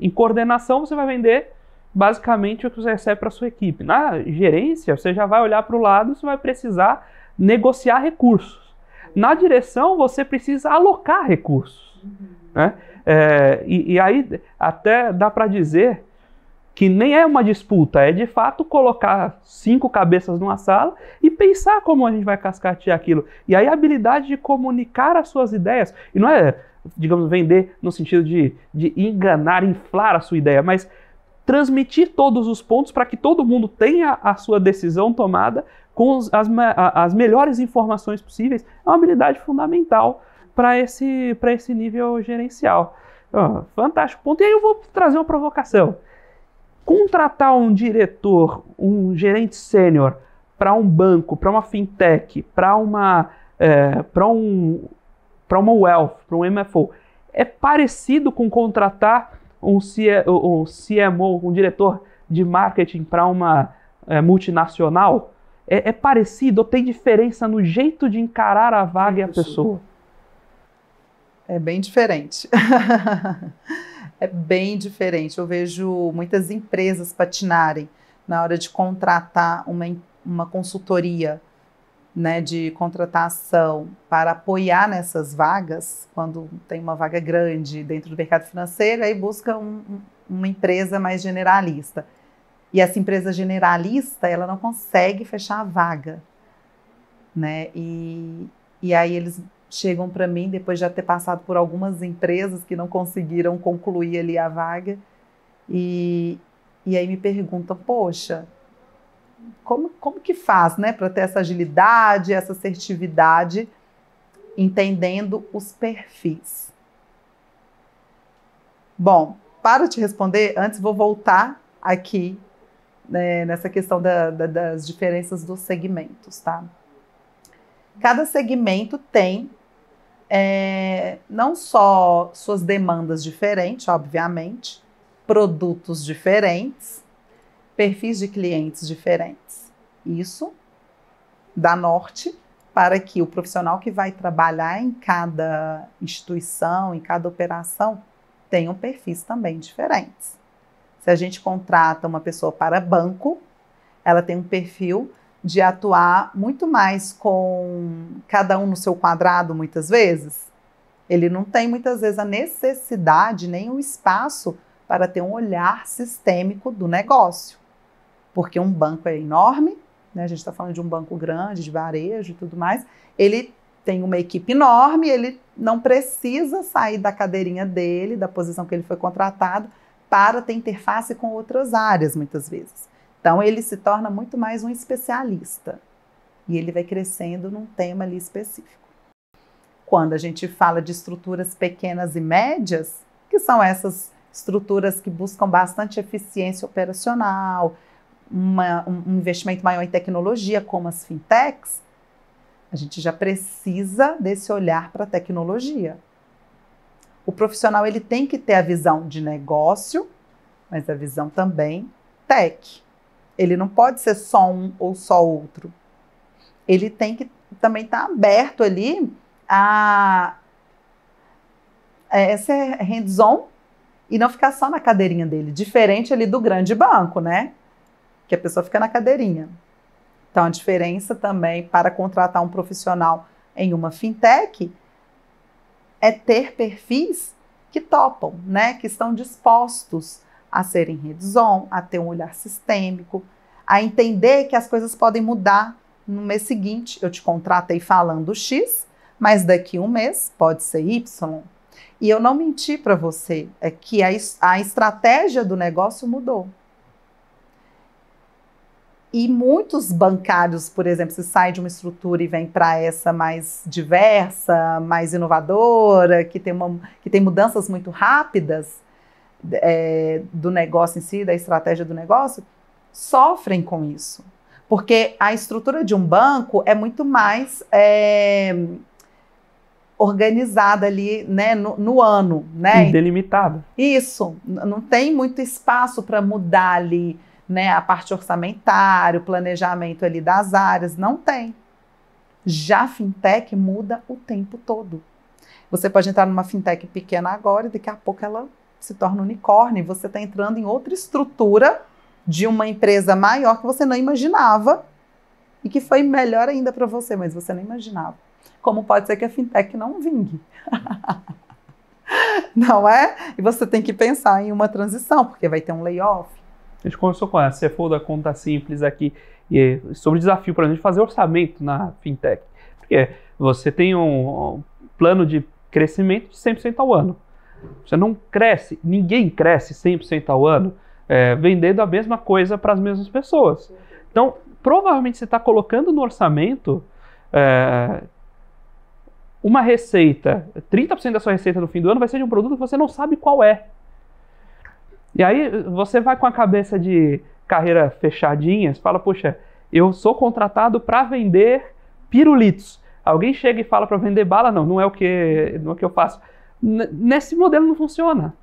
em coordenação você vai vender basicamente o que você recebe para a sua equipe. Na gerência, você já vai olhar para o lado, você vai precisar negociar recursos. Na direção, você precisa alocar recursos. Né? E aí até dá para dizer que nem é uma disputa, é de fato colocar 5 cabeças numa sala e pensar como a gente vai cascatear aquilo. E aí a habilidade de comunicar as suas ideias, e não é, digamos, vender no sentido de enganar, inflar a sua ideia, mas transmitir todos os pontos para que todo mundo tenha a sua decisão tomada com as melhores informações possíveis, é uma habilidade fundamental para esse nível gerencial. Fantástico ponto. E aí eu vou trazer uma provocação. Contratar um diretor, um gerente sênior para um banco, para uma fintech, para uma wealth, para um MFO, é parecido com contratar um CMO, um diretor de marketing para uma multinacional? É parecido ou tem diferença no jeito de encarar a vaga e a pessoa? É bem diferente. É bem diferente. Eu vejo muitas empresas patinarem na hora de contratar uma consultoria, né, de contratação para apoiar nessas vagas, quando tem uma vaga grande dentro do mercado financeiro, aí busca uma empresa mais generalista. E essa empresa generalista, ela não consegue fechar a vaga, né? E aí eles chegam para mim, depois de já ter passado por algumas empresas que não conseguiram concluir ali a vaga, e aí me perguntam, poxa, como que faz, né, para ter essa agilidade, essa assertividade, entendendo os perfis? Bom, para te responder, antes vou voltar aqui, né, nessa questão das diferenças dos segmentos, tá? Cada segmento tem não só suas demandas diferentes, obviamente, produtos diferentes, perfis de clientes diferentes. Isso dá norte para que o profissional que vai trabalhar em cada instituição, em cada operação, tenham perfis também diferentes. Se a gente contrata uma pessoa para banco, ela tem um perfil de atuar muito mais com cada um no seu quadrado, muitas vezes. Ele não tem, muitas vezes, a necessidade nem o espaço para ter um olhar sistêmico do negócio. Porque um banco é enorme, né? A gente está falando de um banco grande, de varejo e tudo mais. Ele tem uma equipe enorme, ele não precisa sair da cadeirinha dele, da posição que ele foi contratado, para ter interface com outras áreas, muitas vezes. Então, ele se torna muito mais um especialista. E ele vai crescendo num tema ali específico. Quando a gente fala de estruturas pequenas e médias, que são essas estruturas que buscam bastante eficiência operacional, um investimento maior em tecnologia, como as fintechs, a gente já precisa desse olhar para a tecnologia. O profissional ele tem que ter a visão de negócio, mas a visão também tech. Ele não pode ser só um ou só outro. Ele tem que também estar aberto ali a ser hands-on e não ficar só na cadeirinha dele. Diferente ali do grande banco, né? Que a pessoa fica na cadeirinha. Então, a diferença também para contratar um profissional em uma fintech é ter perfis que topam, né? Que estão dispostos a serem hands-on, a ter um olhar sistêmico, a entender que as coisas podem mudar no mês seguinte. Eu te contratei falando X, mas daqui um mês pode ser Y. E eu não menti para você, é que a estratégia do negócio mudou. E muitos bancários, por exemplo, se sai de uma estrutura e vem para essa mais diversa, mais inovadora, que tem mudanças muito rápidas do negócio em si, da estratégia do negócio, sofrem com isso. Porque a estrutura de um banco é muito mais organizada ali, né, no ano. Né? E delimitada. Isso, não tem muito espaço para mudar ali, né, a parte orçamentária, o planejamento ali das áreas, não tem. Já a fintech muda o tempo todo. Você pode entrar numa fintech pequena agora e daqui a pouco ela se torna unicórnio e você está entrando em outra estrutura de uma empresa maior que você não imaginava e que foi melhor ainda para você, mas você não imaginava. Como pode ser que a fintech não vingue? Não é? E você tem que pensar em uma transição, porque vai ter um layoff. A gente começou com a CFO da Conta Simples aqui, e sobre o desafio para a gente fazer orçamento na fintech. Porque você tem um plano de crescimento de 100% ao ano. Você não cresce, ninguém cresce 100% ao ano vendendo a mesma coisa para as mesmas pessoas. Então, provavelmente você está colocando no orçamento uma receita, 30% da sua receita no fim do ano vai ser de um produto que você não sabe qual é. E aí você vai com a cabeça de carreira fechadinha, você fala, poxa, eu sou contratado para vender pirulitos. Alguém chega e fala para vender bala? Não é o que eu faço. Nesse modelo não funciona.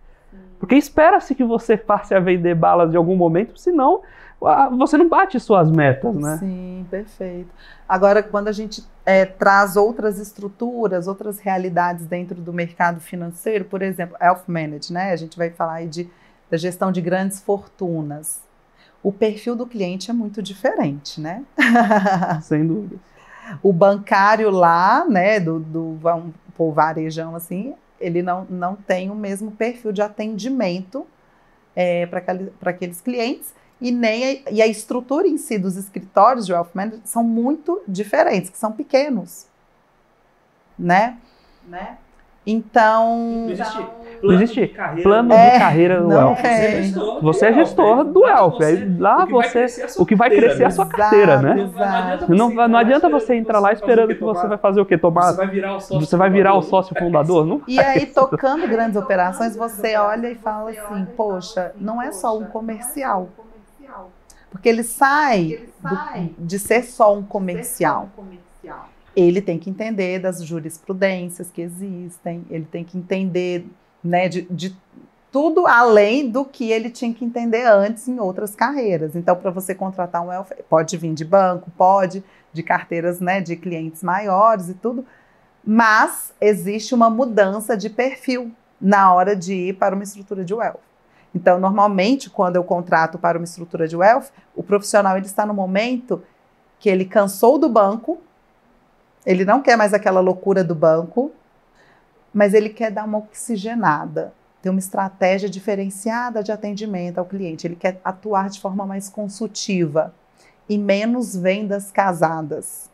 Porque espera-se que você passe a vender balas de algum momento, senão você não bate suas metas, né? Sim, perfeito. Agora, quando a gente traz outras estruturas, outras realidades dentro do mercado financeiro, por exemplo, Wealth Management, né? A gente vai falar aí da gestão de grandes fortunas. O perfil do cliente é muito diferente, né? Sem dúvida. O bancário lá, né, do varejão assim, ele não tem o mesmo perfil de atendimento para aqueles clientes e a estrutura em si dos escritórios de Wealth Management são muito diferentes, que são pequenos, né? Então... Não existe plano de carreira no Wealth. Você é gestor do Wealth. Lá o que vai crescer é a sua carteira, né? Não adianta você entrar lá esperando que você vai fazer o quê? Você vai virar o sócio fundador? Não. E aí, tocando grandes operações, você olha e fala assim, poxa, não é só um comercial. Porque ele sai de ser só um comercial. Ele tem que entender das jurisprudências que existem, ele tem que entender, né, de tudo além do que ele tinha que entender antes em outras carreiras. Então, para você contratar um welfare, pode vir de banco, pode, de carteiras, né, de clientes maiores e tudo, mas existe uma mudança de perfil na hora de ir para uma estrutura de welfare. Então, normalmente, quando eu contrato para uma estrutura de welfare, o profissional ele está no momento que ele cansou do banco, ele não quer mais aquela loucura do banco, mas ele quer dar uma oxigenada, ter uma estratégia diferenciada de atendimento ao cliente. Ele quer atuar de forma mais consultiva e menos vendas casadas.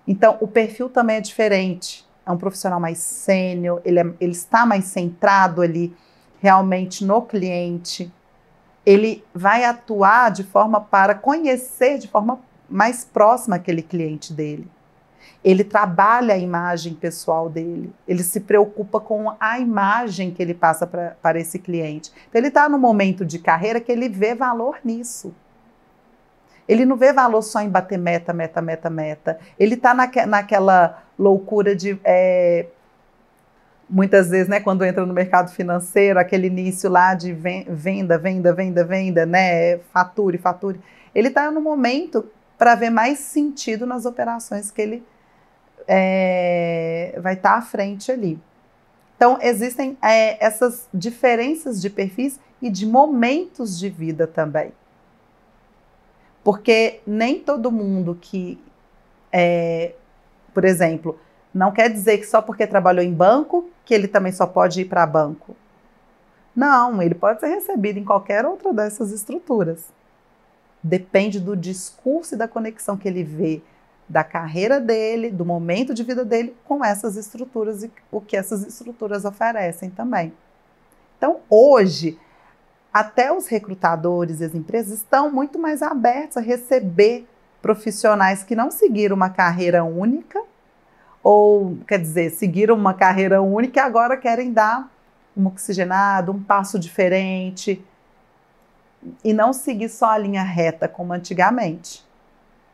Então, o perfil também é diferente. É um profissional mais sênior, ele está mais centrado ali realmente no cliente. Ele vai atuar de forma para conhecer de forma mais próxima aquele cliente dele. Ele trabalha a imagem pessoal dele, ele se preocupa com a imagem que ele passa para esse cliente. Então, ele está no momento de carreira que ele vê valor nisso. Ele não vê valor só em bater meta. Ele está naquela loucura de... muitas vezes, né, quando entra no mercado financeiro, aquele início lá de venda, né, fature. Ele está no momento para ver mais sentido nas operações que ele vai estar à frente ali. Então, existem essas diferenças de perfis e de momentos de vida também. Porque nem todo mundo que, por exemplo, não quer dizer que só porque trabalhou em banco, que ele também só pode ir para banco. Não, ele pode ser recebido em qualquer outra dessas estruturas. Depende do discurso e da conexão que ele vê da carreira dele, do momento de vida dele com essas estruturas e o que essas estruturas oferecem também. Então, hoje, até os recrutadores e as empresas estão muito mais abertos a receber profissionais que não seguiram uma carreira única, ou, quer dizer, seguiram uma carreira única e agora querem dar um oxigenado, um passo diferente, e não seguir só a linha reta como antigamente.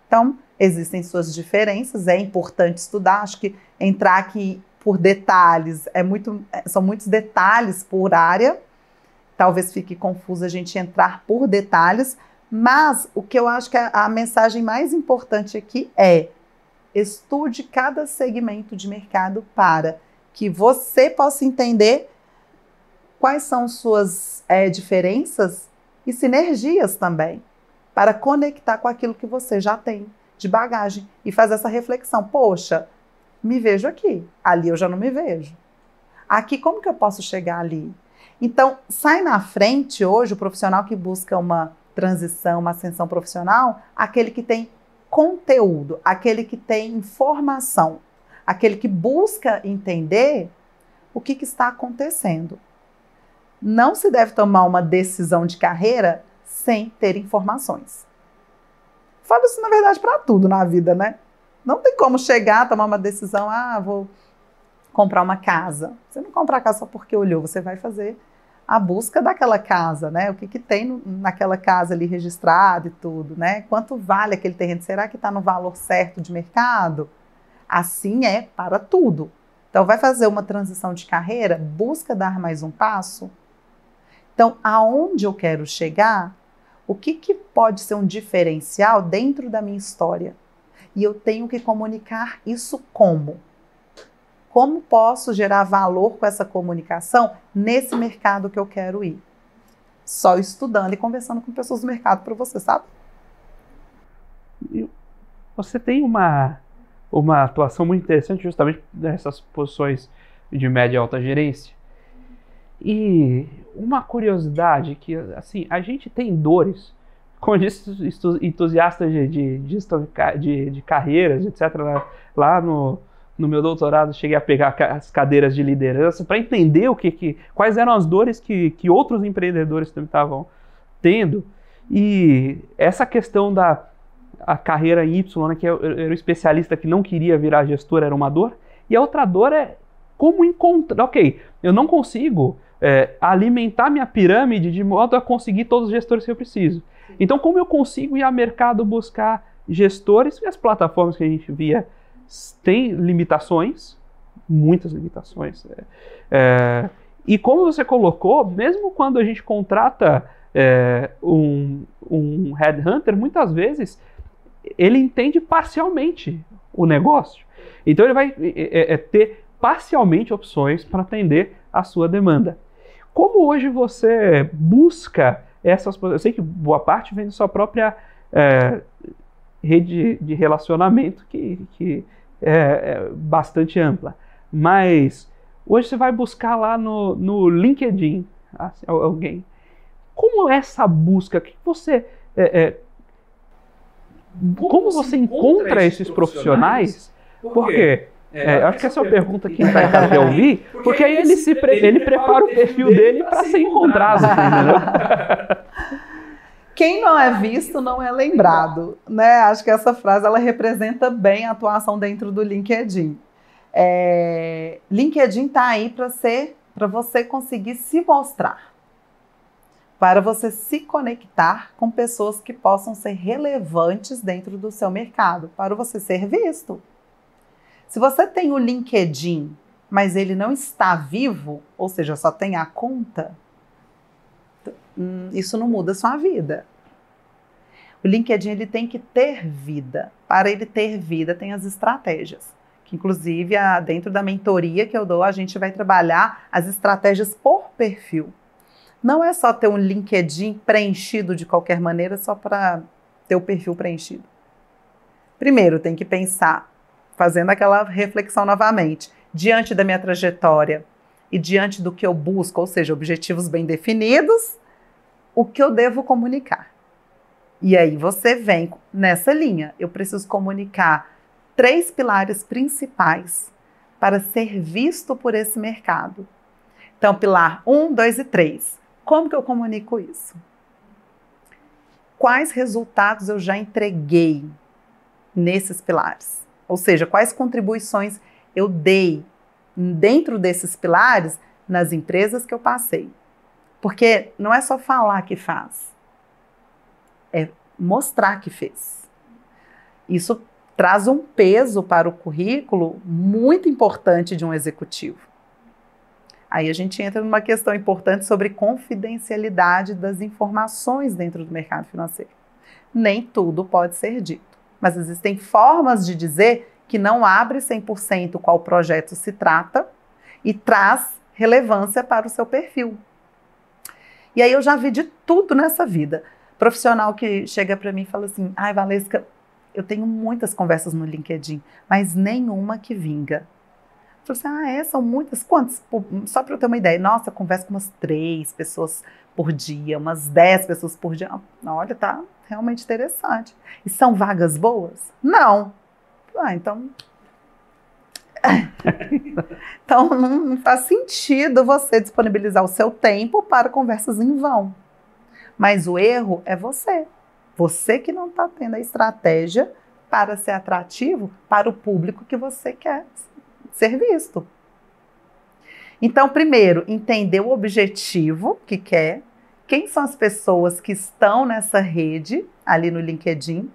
Então, existem suas diferenças, é importante estudar, acho que entrar aqui por detalhes, são muitos detalhes por área, talvez fique confuso a gente entrar por detalhes, mas o que eu acho que a mensagem mais importante aqui é: estude cada segmento de mercado para que você possa entender quais são suas diferenças e sinergias também, para conectar com aquilo que você já tem de bagagem e fazer essa reflexão. Poxa, me vejo aqui, ali eu já não me vejo. Aqui, como que eu posso chegar ali? Então, sai na frente hoje o profissional que busca uma transição, uma ascensão profissional, aquele que tem conteúdo, aquele que tem informação, aquele que busca entender o que está acontecendo. Não se deve tomar uma decisão de carreira sem ter informações. Falo isso, na verdade, para tudo na vida, né? Não tem como chegar, tomar uma decisão, vou comprar uma casa. Você não compra a casa só porque olhou, você vai fazer a busca daquela casa, né? O que tem naquela casa ali registrado e tudo, né? Quanto vale aquele terreno? Será que está no valor certo de mercado? Assim é para tudo. Então, vai fazer uma transição de carreira, busca dar mais um passo. Então, aonde eu quero chegar, o que pode ser um diferencial dentro da minha história? E eu tenho que comunicar isso como? Como posso gerar valor com essa comunicação nesse mercado que eu quero ir? Só estudando e conversando com pessoas do mercado para você, sabe? Você tem uma atuação muito interessante justamente nessas posições de média e alta gerência. E uma curiosidade que, assim, a gente tem dores, como disse, entusiastas de carreiras, etc. Lá no meu doutorado, cheguei a pegar as cadeiras de liderança para entender quais eram as dores que outros empreendedores também estavam tendo. E essa questão a carreira em Y, né, que eu era o especialista que não queria virar gestor, era uma dor. E a outra dor é como encontrar... Ok, eu não consigo alimentar minha pirâmide de modo a conseguir todos os gestores que eu preciso. Então, como eu consigo ir ao mercado buscar gestores? E as plataformas que a gente via têm limitações, muitas limitações. E como você colocou, mesmo quando a gente contrata um headhunter, muitas vezes ele entende parcialmente o negócio. Então ele vai ter parcialmente opções para atender a sua demanda. Como hoje você busca essas... Eu sei que boa parte vem da sua própria rede de relacionamento, que é bastante ampla. Mas hoje você vai buscar lá no LinkedIn alguém. Como é essa busca? Que você... como você encontra esses profissionais? Porque... acho que essa é uma pergunta que vai querer ouvir, porque aí ele prepara o perfil dele para ser encontrado, entendeu? Quem não é visto não é lembrado, né? Acho que essa frase ela representa bem a atuação dentro do LinkedIn. LinkedIn está aí para você conseguir se mostrar, para você se conectar com pessoas que possam ser relevantes dentro do seu mercado, para você ser visto. Se você tem o LinkedIn, mas ele não está vivo, ou seja, só tem a conta, isso não muda a sua vida. O LinkedIn ele tem que ter vida. Para ele ter vida, tem as estratégias. Que inclusive, dentro da mentoria que eu dou, a gente vai trabalhar as estratégias por perfil. Não é só ter um LinkedIn preenchido de qualquer maneira, só para ter o perfil preenchido. Primeiro, tem que pensar, fazendo aquela reflexão novamente, diante da minha trajetória e diante do que eu busco, ou seja, objetivos bem definidos, o que eu devo comunicar. E aí você vem nessa linha. Eu preciso comunicar 3 pilares principais para ser visto por esse mercado. Então, pilar 1, 2 e 3. Como que eu comunico isso? Quais resultados eu já entreguei nesses pilares? Ou seja, quais contribuições eu dei dentro desses pilares nas empresas que eu passei? Porque não é só falar que faz, é mostrar que fez. Isso traz um peso para o currículo muito importante de um executivo. Aí a gente entra numa questão importante sobre confidencialidade das informações dentro do mercado financeiro. Nem tudo pode ser dito, mas existem formas de dizer que não abre 100% qual projeto se trata e traz relevância para o seu perfil. E aí eu já vi de tudo nessa vida. Profissional que chega para mim e fala assim, ai, Valesca, eu tenho muitas conversas no LinkedIn, mas nenhuma que vinga. Eu falei assim, são muitas? Quantas? Só para eu ter uma ideia. Nossa, eu converso com umas 3 pessoas por dia, umas 10 pessoas por dia. Olha, tá realmente interessante. E são vagas boas? Não. Então... Então não faz sentido você disponibilizar o seu tempo para conversas em vão. Mas o erro é você. Você que não está tendo a estratégia para ser atrativo para o público que você quer ser visto. Então, primeiro, entender o objetivo que quer, quem são as pessoas que estão nessa rede, ali no LinkedIn,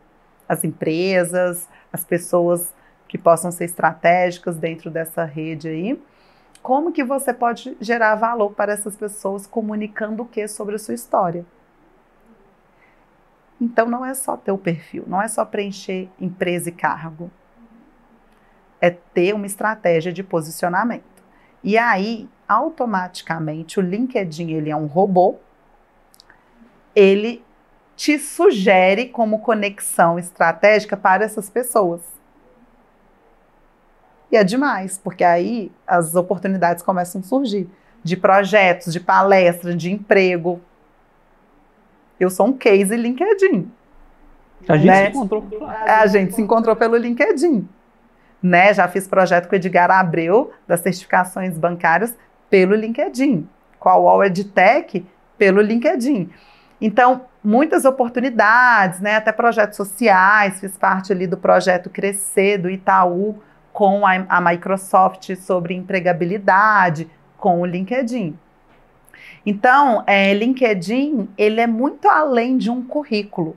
as empresas, as pessoas que possam ser estratégicas dentro dessa rede aí. Como que você pode gerar valor para essas pessoas comunicando o que sobre a sua história? Então não é só ter o perfil, não é só preencher empresa e cargo. É ter uma estratégia de posicionamento. E aí, automaticamente, o LinkedIn ele é um robô, ele te sugere como conexão estratégica para essas pessoas. E é demais, porque aí as oportunidades começam a surgir, de projetos, de palestras, de emprego. Eu sou um case LinkedIn. A gente se encontrou. A gente se encontrou pelo LinkedIn. Né? Já fiz projeto com o Edgar Abreu, das certificações bancárias, pelo LinkedIn. Com a UOL EdTech, pelo LinkedIn. Então, muitas oportunidades, né? Até projetos sociais, fiz parte ali do projeto Crescer, do Itaú, com a Microsoft sobre empregabilidade, com o LinkedIn. Então, LinkedIn, ele é muito além de um currículo.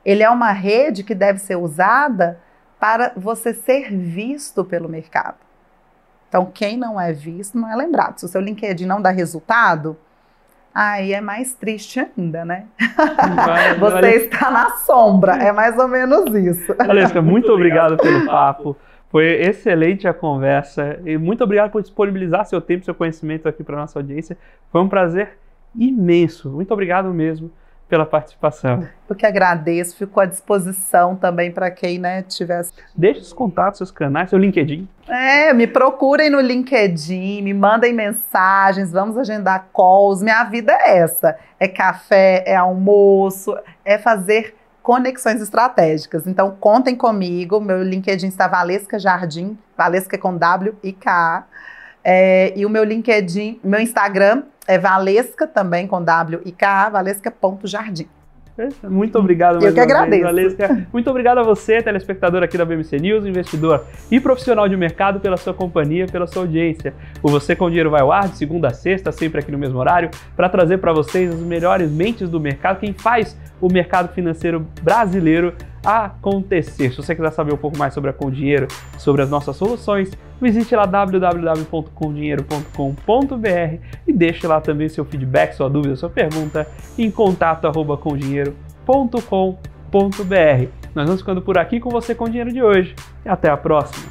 Ele é uma rede que deve ser usada para você ser visto pelo mercado. Então, quem não é visto não é lembrado. Se o seu LinkedIn não dá resultado, aí é mais triste ainda, né? Você está na sombra, é mais ou menos isso. Valesca, muito obrigado pelo papo. Foi excelente a conversa e muito obrigado por disponibilizar seu tempo e seu conhecimento aqui para a nossa audiência. Foi um prazer imenso. Muito obrigado mesmo pela participação. Eu que agradeço, fico à disposição também para quem, né, tivesse. Deixe os contatos, seus canais, seu LinkedIn. Me procurem no LinkedIn, me mandem mensagens, vamos agendar calls. Minha vida é essa, é café, é almoço, é fazer conexões estratégicas. Então, contem comigo, meu LinkedIn está Valesca Jardim, Valesca com W e K. E o meu LinkedIn, meu Instagram é Valesca também com W e K, valesca.jardim. Muito obrigado mais Eu que agradeço. Valesca. Muito obrigado a você, telespectador aqui da BMC News, investidor e profissional de mercado, pela sua companhia, pela sua audiência. O Você com Dinheiro vai ao ar de segunda a sexta, sempre aqui no mesmo horário, para trazer para vocês as melhores mentes do mercado, quem faz o mercado financeiro brasileiro acontecer. Se você quiser saber um pouco mais sobre a Com Dinheiro, sobre as nossas soluções, visite lá www.comdinheiro.com.br e deixe lá também seu feedback, sua dúvida, sua pergunta em contato@comdinheiro.com.br. Nós vamos ficando por aqui com Você com Dinheiro de hoje e até a próxima.